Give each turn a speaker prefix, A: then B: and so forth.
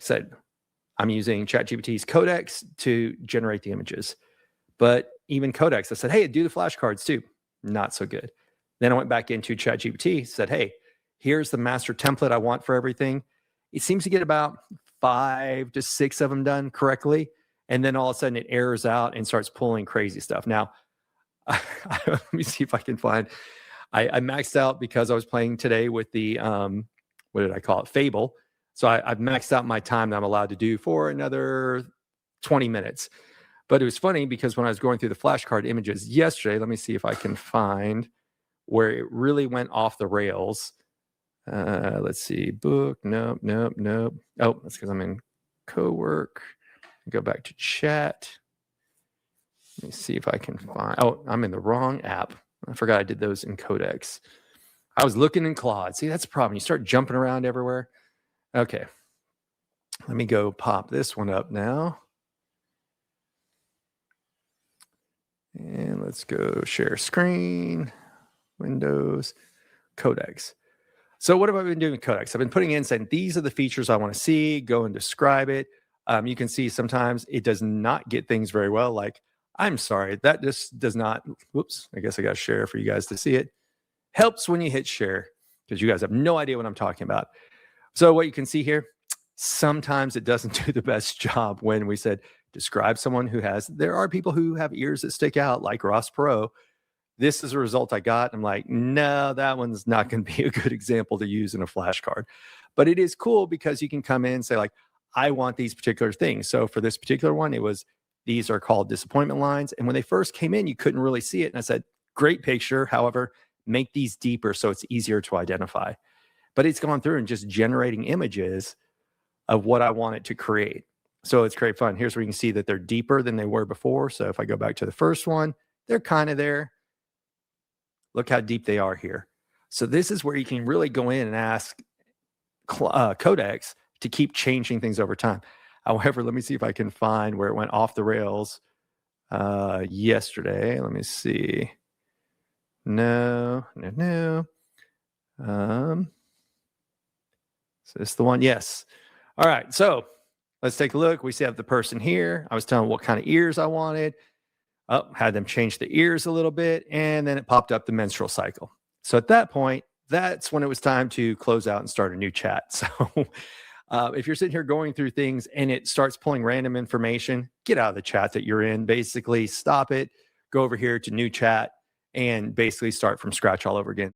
A: said, I'm using ChatGPT's Codex to generate the images. But even Codex, I said, hey, do the flashcards too. Not so good. Then I went back into ChatGPT, said, hey, here's the master template I want for everything. It seems to get about 5 to 6 of them done correctly. And then all of a sudden it errors out and starts pulling crazy stuff. Now, let me see if I can find, I maxed out because I was playing today with the, what did I call it? Fable. So I've maxed out my time that I'm allowed to do for another 20 minutes. But it was funny because when I was going through the flashcard images yesterday, let me see if I can find where it really went off the rails. Let's see, book, nope. Oh, that's because I'm in co-work. Go back to chat. Let me see if I can find, oh, I'm in the wrong app. I forgot I did those in Codex. I was looking in Claude. See, that's the problem. You start jumping around everywhere. Okay. Let me go pop this one up now. And let's go share screen, Windows, Codex. So what have I been doing with Codex? I've been putting in saying, these are the features I want to see, go and describe it. You can see sometimes it does not get things very well. Like, I'm sorry, that just does not, whoops, I guess I got to share for you guys to see it. Helps when you hit share because you guys have no idea what I'm talking about. So what you can see here, sometimes it doesn't do the best job when we said, describe someone who has, there are people who have ears that stick out like Ross Perot. This is a result I got. I'm like, no, that one's not going to be a good example to use in a flashcard. But it is cool because you can come in and say like, I want these particular things. So for this particular one, it was, these are called disappointment lines. And when they first came in, you couldn't really see it. And I said, great picture. However, make these deeper so it's easier to identify. But it's gone through and just generating images of what I want it to create. So it's great fun. Here's where you can see that they're deeper than they were before. So if I go back to the first one, they're kind of there. Look how deep they are here. So this is where you can really go in and ask Codex to keep changing things over time. However, let me see if I can find where it went off the rails yesterday. Let me see. No. Is this the one? Yes. All right. So let's take a look. We see I have the person here. I was telling them what kind of ears I wanted. Oh, had them change the ears a little bit. And then it popped up the menstrual cycle. So at that point, that's when it was time to close out and start a new chat. So if you're sitting here going through things and it starts pulling random information, get out of the chat that you're in. Basically, stop it, go over here to new chat, and basically start from scratch all over again.